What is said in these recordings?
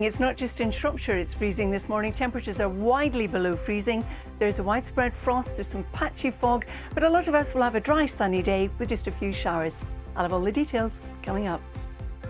It's not just in Shropshire it's freezing this morning. Temperatures are widely below freezing. There's a widespread frost, there's some patchy fog, but a lot of us will have a dry sunny day with just a few showers. I'll have all the details coming up.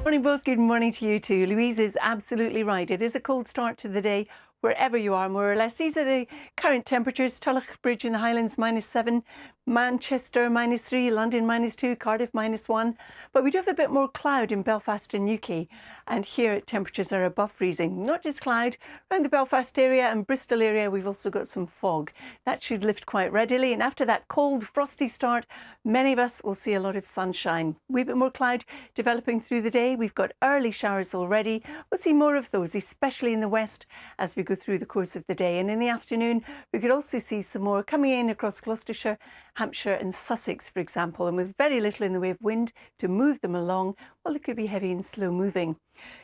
Morning both, good morning to you too. Louise is absolutely right. It is a cold start to the day wherever you are, more or less. These are the current temperatures. Tullach Bridge in the Highlands -7, Manchester -3, London -2, Cardiff -1. But we do have a bit more cloud in Belfast and Newquay. And here temperatures are above freezing. Not just cloud, around the Belfast area and Bristol area we've also got some fog. That should lift quite readily. And after that cold, frosty start, many of us will see a lot of sunshine. A wee bit more cloud developing through the day. We've got early showers already. We'll see more of those, especially in the west as we go through the course of the day. And in the afternoon, we could also see some more coming in across Gloucestershire, Hampshire and Sussex, for example, and with very little in the way of wind to move them along, well, it could be heavy and slow moving.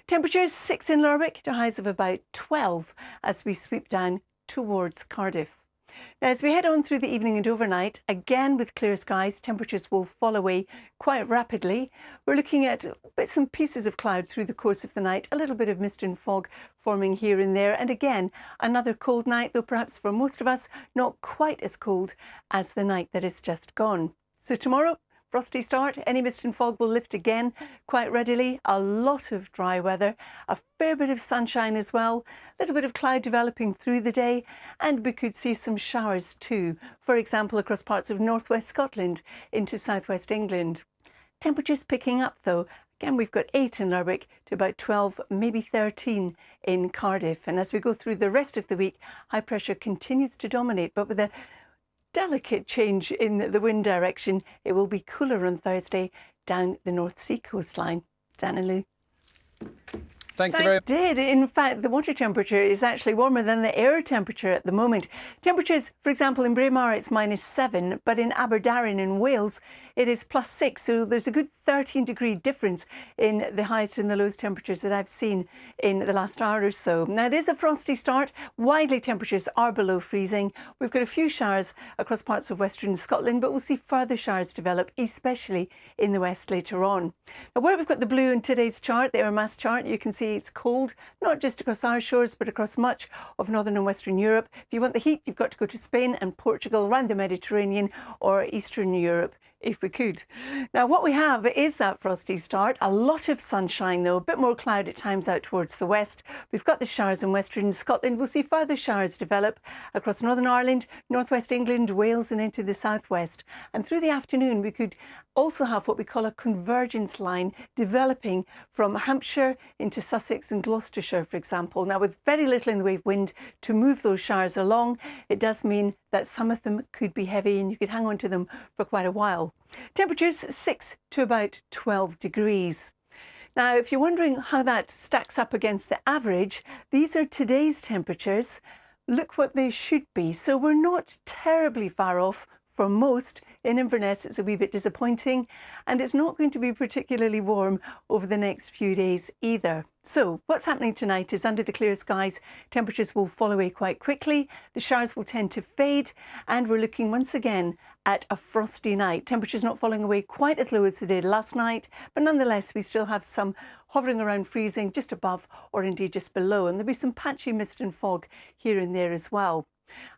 Temperatures 6 in Lerwick to highs of about 12 as we sweep down towards Cardiff. Now, as we head on through the evening and overnight, again with clear skies, temperatures will fall away quite rapidly. We're looking at bits and pieces of cloud through the course of the night, a little bit of mist and fog forming here and there. And again, another cold night, though perhaps for most of us, not quite as cold as the night that is just gone. So tomorrow, frosty start, any mist and fog will lift again quite readily. A lot of dry weather, a fair bit of sunshine as well, a little bit of cloud developing through the day, and we could see some showers too, for example across parts of northwest Scotland into southwest England. Temperatures picking up though. Again, we've got 8 in Lerwick to about 12, maybe 13 in Cardiff. And as we go through the rest of the week, high pressure continues to dominate, but with a delicate change in the wind direction. It will be cooler on Thursday down the North Sea coastline. Dan and Lou. Thank you very much. In fact, the water temperature is actually warmer than the air temperature at the moment. Temperatures, for example, in Braemar it's -7, but in Aberdaron in Wales it is +6. So there's a good 13-degree difference in the highest and the lowest temperatures that I've seen in the last hour or so. Now, it is a frosty start. Widely temperatures are below freezing. We've got a few showers across parts of western Scotland, but we'll see further showers develop, especially in the west later on. Now, where we've got the blue in today's chart, the air mass chart, you can see it's cold, not just across our shores, but across much of northern and western Europe. If you want the heat, you've got to go to Spain and Portugal, around the Mediterranean or eastern Europe, if we could. Now, what we have is that frosty start. A lot of sunshine, though, a bit more cloud at times out towards the west. We've got the showers in western Scotland. We'll see further showers develop across Northern Ireland, northwest England, Wales and into the southwest. And through the afternoon, we could also have what we call a convergence line developing from Hampshire into Sussex and Gloucestershire, for example. Now, with very little in the way of wind to move those showers along, it does mean that some of them could be heavy and you could hang on to them for quite a while. Temperatures 6 to about 12 degrees. Now, if you're wondering how that stacks up against the average, these are today's temperatures. Look what they should be. So we're not terribly far off. For most, in Inverness, it's a wee bit disappointing, and it's not going to be particularly warm over the next few days either. So what's happening tonight is under the clear skies, temperatures will fall away quite quickly. The showers will tend to fade, and we're looking once again at a frosty night. Temperatures not falling away quite as low as they did last night, but nonetheless, we still have some hovering around freezing just above or indeed just below. And there'll be some patchy mist and fog here and there as well.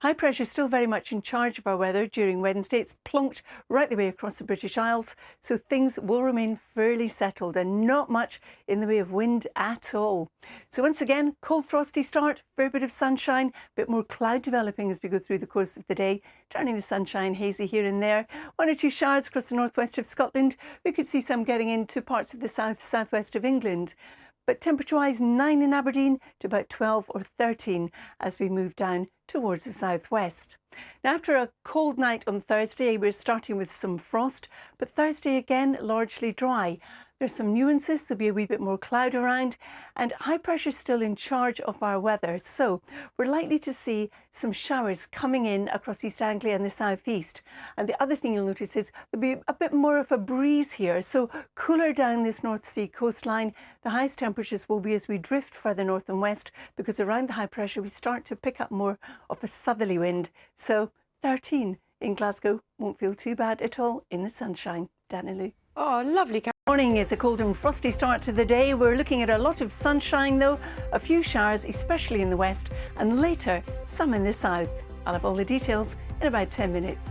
High pressure is still very much in charge of our weather during Wednesday. It's plonked right the way across the British Isles, so things will remain fairly settled and not much in the way of wind at all. So once again, cold frosty start, fair bit of sunshine, a bit more cloud developing as we go through the course of the day, turning the sunshine hazy here and there. 1 or 2 showers across the northwest of Scotland. We could see some getting into parts of the southwest of England. But temperature-wise, 9 in Aberdeen to about 12 or 13 as we move down towards the southwest. Now, after a cold night on Thursday, we're starting with some frost, but Thursday again largely dry. There's some nuances. There'll be a wee bit more cloud around, and high pressure is still in charge of our weather. So we're likely to see some showers coming in across East Anglia and the southeast. And the other thing you'll notice is there'll be a bit more of a breeze here. So cooler down this North Sea coastline. The highest temperatures will be as we drift further north and west, because around the high pressure we start to pick up more of a southerly wind. So 13 in Glasgow won't feel too bad at all in the sunshine. Dan and Lou. Oh, lovely. Morning, it's a cold and frosty start to the day. We're looking at a lot of sunshine though, a few showers, especially in the west, and later some in the south. I'll have all the details in about 10 minutes.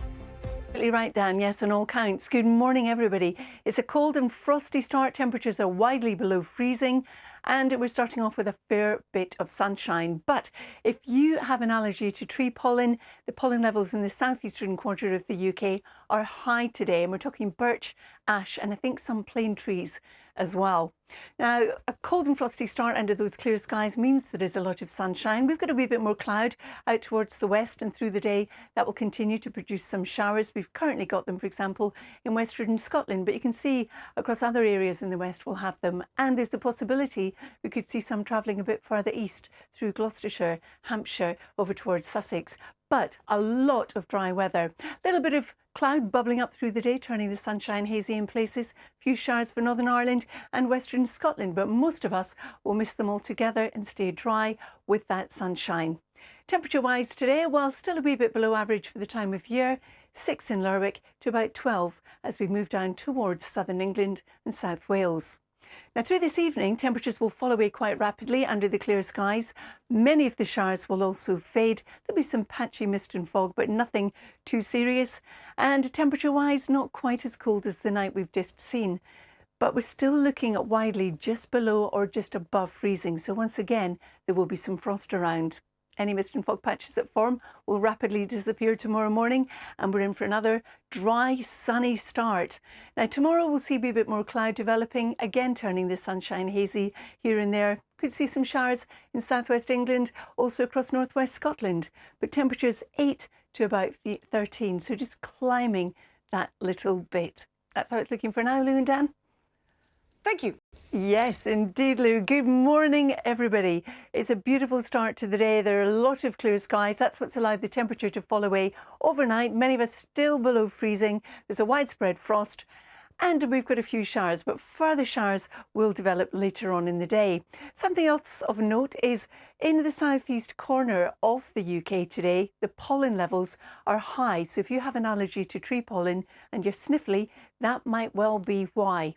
Right, Dan, yes, on all counts. Good morning, everybody. It's a cold and frosty start. Temperatures are widely below freezing, and we're starting off with a fair bit of sunshine. But if you have an allergy to tree pollen, the pollen levels in the southeastern quarter of the UK are high today, and we're talking birch, ash, and I think some plane trees as well. Now, a cold and frosty start under those clear skies means there is a lot of sunshine. We've got a wee bit more cloud out towards the west, and through the day that will continue to produce some showers. We've currently got them, for example, in western Scotland, but you can see across other areas in the west we'll have them. And there's a possibility we could see some travelling a bit further east through Gloucestershire, Hampshire, over towards Sussex. But a lot of dry weather. A little bit of cloud bubbling up through the day, turning the sunshine hazy in places. A few showers for Northern Ireland and Western Scotland, but most of us will miss them altogether and stay dry with that sunshine. Temperature-wise today, well, still a wee bit below average for the time of year. 6 in Lerwick to about 12 as we move down towards southern England and South Wales. Now, through this evening, temperatures will fall away quite rapidly under the clear skies. Many of the showers will also fade. There'll be some patchy mist and fog, but nothing too serious. And temperature-wise, not quite as cold as the night we've just seen. But we're still looking at widely just below or just above freezing. So once again, there will be some frost around. Any mist and fog patches that form will rapidly disappear tomorrow morning, and we're in for another dry, sunny start. Now, tomorrow we'll see a bit more cloud developing, again turning the sunshine hazy here and there. Could see some showers in southwest England, also across northwest Scotland, but temperatures 8 to about 13, so just climbing that little bit. That's how it's looking for now, Lou and Dan. Thank you. Yes, indeed, Lou. Good morning, everybody. It's a beautiful start to the day. There are a lot of clear skies. That's what's allowed the temperature to fall away overnight. Many of us still below freezing. There's a widespread frost. And we've got a few showers, but further showers will develop later on in the day. Something else of note is in the southeast corner of the UK today, the pollen levels are high. So if you have an allergy to tree pollen and you're sniffly, that might well be why.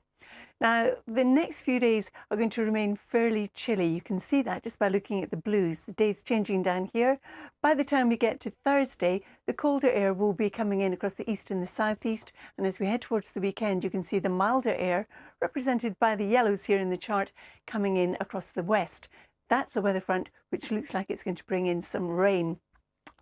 Now, the next few days are going to remain fairly chilly. You can see that just by looking at the blues. The day's changing down here. By the time we get to Thursday, the colder air will be coming in across the east and the southeast. And as we head towards the weekend, you can see the milder air, represented by the yellows here in the chart, coming in across the west. That's a weather front which looks like it's going to bring in some rain.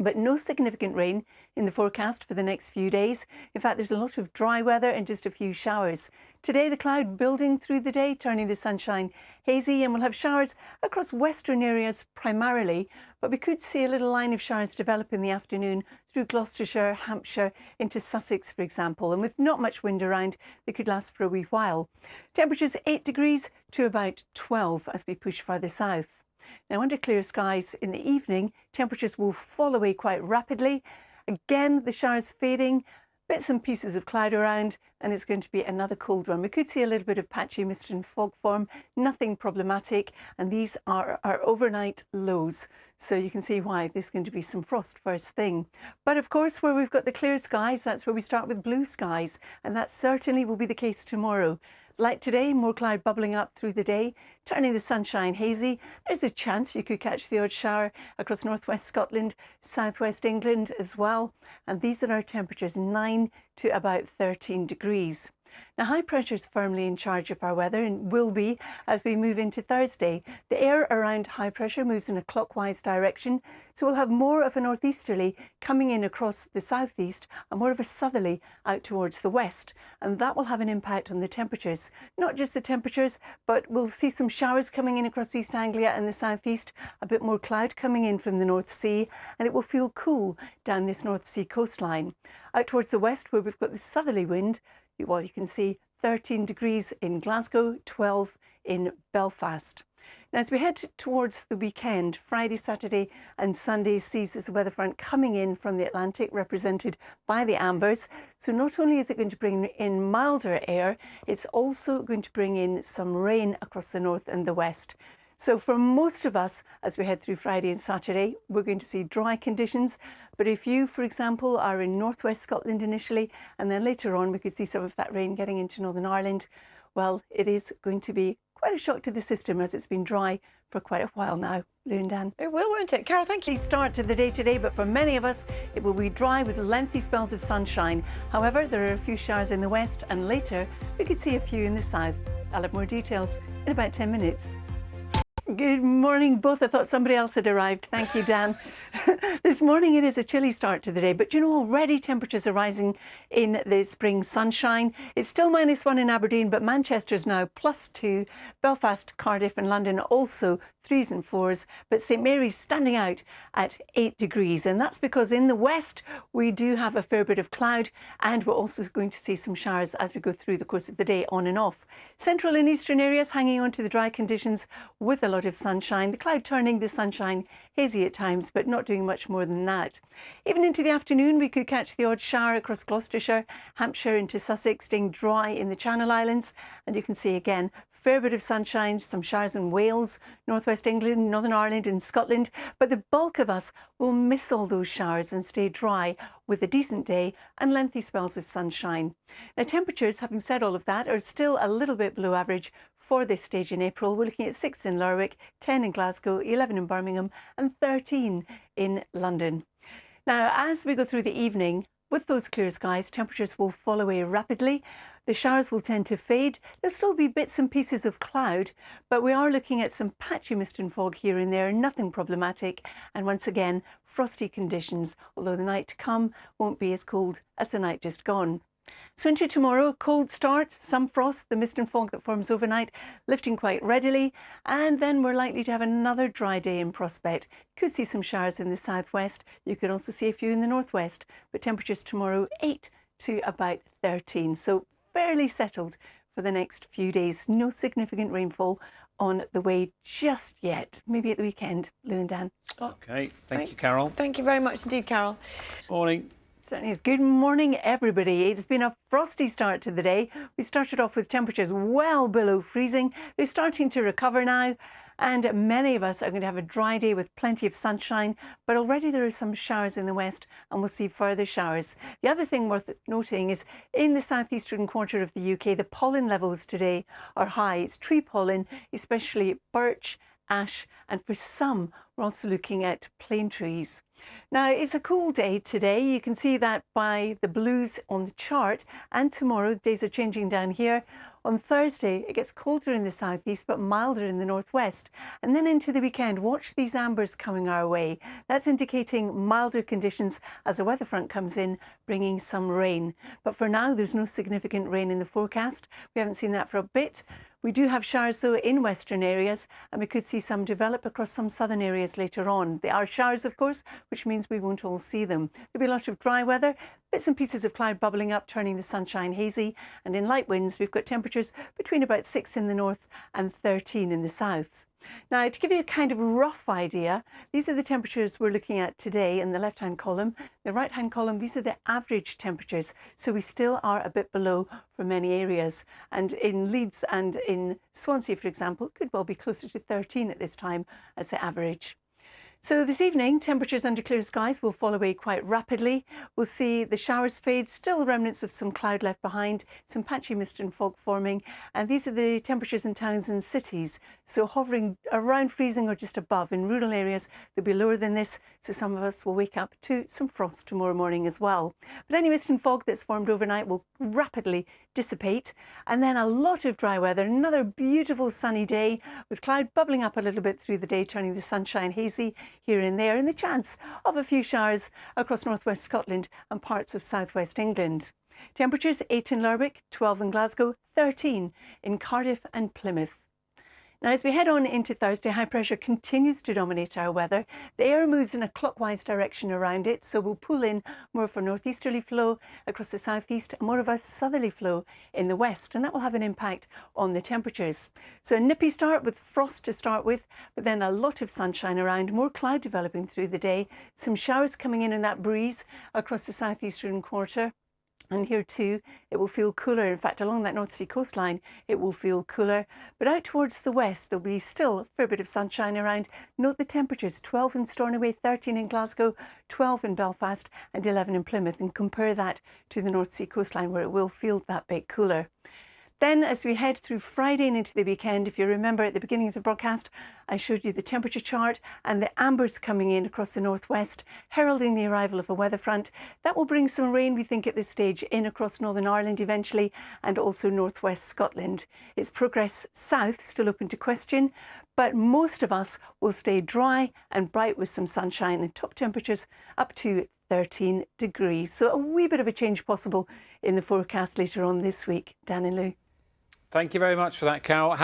But no significant rain in the forecast for the next few days. In fact, there's a lot of dry weather and just a few showers. Today, the cloud building through the day, turning the sunshine hazy, and we'll have showers across western areas primarily, but we could see a little line of showers develop in the afternoon through Gloucestershire, Hampshire, into Sussex, for example, and with not much wind around, they could last for a wee while. Temperatures 8 degrees to about 12 as we push further south. Now, under clear skies in the evening, temperatures will fall away quite rapidly. Again, the showers fading, bits and pieces of cloud around, and it's going to be another cold one. We could see a little bit of patchy mist and fog form, nothing problematic, and these are our overnight lows. So you can see why there's going to be some frost first thing. But of course, where we've got the clear skies, that's where we start with blue skies, and that certainly will be the case tomorrow. Like today, more cloud bubbling up through the day, turning the sunshine hazy. There's a chance you could catch the odd shower across northwest Scotland, southwest England as well. And these are our temperatures, 9 to about 13 degrees. Now, high pressure is firmly in charge of our weather and will be as we move into Thursday. The air around high pressure moves in a clockwise direction, so we'll have more of a northeasterly coming in across the southeast and more of a southerly out towards the west. And that will have an impact on the temperatures. Not just the temperatures, but we'll see some showers coming in across East Anglia and the southeast, a bit more cloud coming in from the North Sea, and it will feel cool down this North Sea coastline. Out towards the west, where we've got the southerly wind, well, you can see 13 degrees in Glasgow, 12 in Belfast. Now, as we head towards the weekend, Friday, Saturday and Sunday sees this weather front coming in from the Atlantic, represented by the ambers. So not only is it going to bring in milder air, it's also going to bring in some rain across the north and the west. So for most of us, as we head through Friday and Saturday, we're going to see dry conditions. But if you, for example, are in northwest Scotland initially, and then later on we could see some of that rain getting into Northern Ireland, well, it is going to be quite a shock to the system as it's been dry for quite a while now. Lou and Dan. It will, won't it? Carol, thank you. Start to the day today, but for many of us, it will be dry with lengthy spells of sunshine. However, there are a few showers in the west, and later we could see a few in the south. I'll have more details in about 10 minutes. Good morning, both. I thought somebody else had arrived. Thank you, Dan. This morning it is a chilly start to the day, but you know, already temperatures are rising in the spring sunshine. It's still -1 in Aberdeen, but Manchester's now +2. Belfast, Cardiff and London also 3s and 4s, but St Mary's standing out at 8 degrees. And that's because in the west, we do have a fair bit of cloud, and we're also going to see some showers as we go through the course of the day, on and off. Central and eastern areas hanging on to the dry conditions with a lot of sunshine. The cloud turning the sunshine hazy at times, but not doing much more than that. Even into the afternoon, we could catch the odd shower across Gloucestershire, Hampshire into Sussex, staying dry in the Channel Islands. And you can see again, fair bit of sunshine, some showers in Wales, northwest England, Northern Ireland and Scotland. But the bulk of us will miss all those showers and stay dry with a decent day and lengthy spells of sunshine. Now, temperatures, having said all of that, are still a little bit below average for this stage in April. We're looking at 6 in Lerwick, 10 in Glasgow, 11 in Birmingham and 13 in London. Now, as we go through the evening, with those clear skies, temperatures will fall away rapidly. The showers will tend to fade. There'll still be bits and pieces of cloud, but we are looking at some patchy mist and fog here and there, nothing problematic. And once again, frosty conditions, although the night to come won't be as cold as the night just gone. So into tomorrow, cold start, some frost, the mist and fog that forms overnight lifting quite readily, and then we're likely to have another dry day in prospect. You could see some showers in the southwest. You could also see a few in the northwest, but temperatures tomorrow 8 to about 13. So fairly settled for the next few days. No significant rainfall on the way just yet. Maybe at the weekend, Lou and Dan. OK, thank you, Carol. Thank you very much indeed, Carol. Morning. Certainly is. Good morning, everybody. It's been a frosty start to the day. We started off with temperatures well below freezing. They're starting to recover now, and many of us are going to have a dry day with plenty of sunshine, but already there are some showers in the west, and we'll see further showers. The other thing worth noting is in the southeastern quarter of the UK, the pollen levels today are high. It's tree pollen, especially birch, ash, and for some, we're also looking at plane trees. Now, it's a cool day today. You can see that by the blues on the chart. And tomorrow, days are changing down here. On Thursday, it gets colder in the southeast, but milder in the northwest. And then into the weekend, watch these ambers coming our way. That's indicating milder conditions as a weather front comes in, bringing some rain. But for now, there's no significant rain in the forecast. We haven't seen that for a bit. We do have showers, though, in western areas, and we could see some develop across some southern areas later on. They are showers, of course, which means we won't all see them. There'll be a lot of dry weather, bits and pieces of cloud bubbling up, turning the sunshine hazy. And in light winds, we've got temperatures between about 6 in the north and 13 in the south. Now, to give you a kind of rough idea, these are the temperatures we're looking at today in the left-hand column. The right-hand column, these are the average temperatures. So we still are a bit below for many areas. And in Leeds and in Swansea, for example, could well be closer to 13 at this time as the average. So this evening, temperatures under clear skies will fall away quite rapidly. We'll see the showers fade, still remnants of some cloud left behind, some patchy mist and fog forming. And these are the temperatures in towns and cities. So hovering around freezing or just above. In rural areas, they'll be lower than this. So some of us will wake up to some frost tomorrow morning as well. But any mist and fog that's formed overnight will rapidly dissipate. And then a lot of dry weather, another beautiful sunny day with cloud bubbling up a little bit through the day, turning the sunshine hazy here and there, and the chance of a few showers across northwest Scotland and parts of southwest England. Temperatures 8 in Lerwick, 12 in Glasgow, 13 in Cardiff and Plymouth. Now, as we head on into Thursday, high pressure continues to dominate our weather. The air moves in a clockwise direction around it, so we'll pull in more of a northeasterly flow across the southeast and more of a southerly flow in the west, and that will have an impact on the temperatures. So a nippy start with frost to start with, but then a lot of sunshine around, more cloud developing through the day, some showers coming in that breeze across the southeastern quarter. And here too, it will feel cooler. In fact, along that North Sea coastline, it will feel cooler. But out towards the west, there'll be still a fair bit of sunshine around. Note the temperatures, 12 in Stornoway, 13 in Glasgow, 12 in Belfast and 11 in Plymouth. And compare that to the North Sea coastline where it will feel that bit cooler. Then as we head through Friday and into the weekend, if you remember at the beginning of the broadcast, I showed you the temperature chart and the ambers coming in across the northwest, heralding the arrival of a weather front. That will bring some rain, we think, at this stage in across Northern Ireland eventually, and also northwest Scotland. Its progress south still open to question, but most of us will stay dry and bright with some sunshine and top temperatures up to 13 degrees. So a wee bit of a change possible in the forecast later on this week. Dan and Lou. Thank you very much for that, Carol.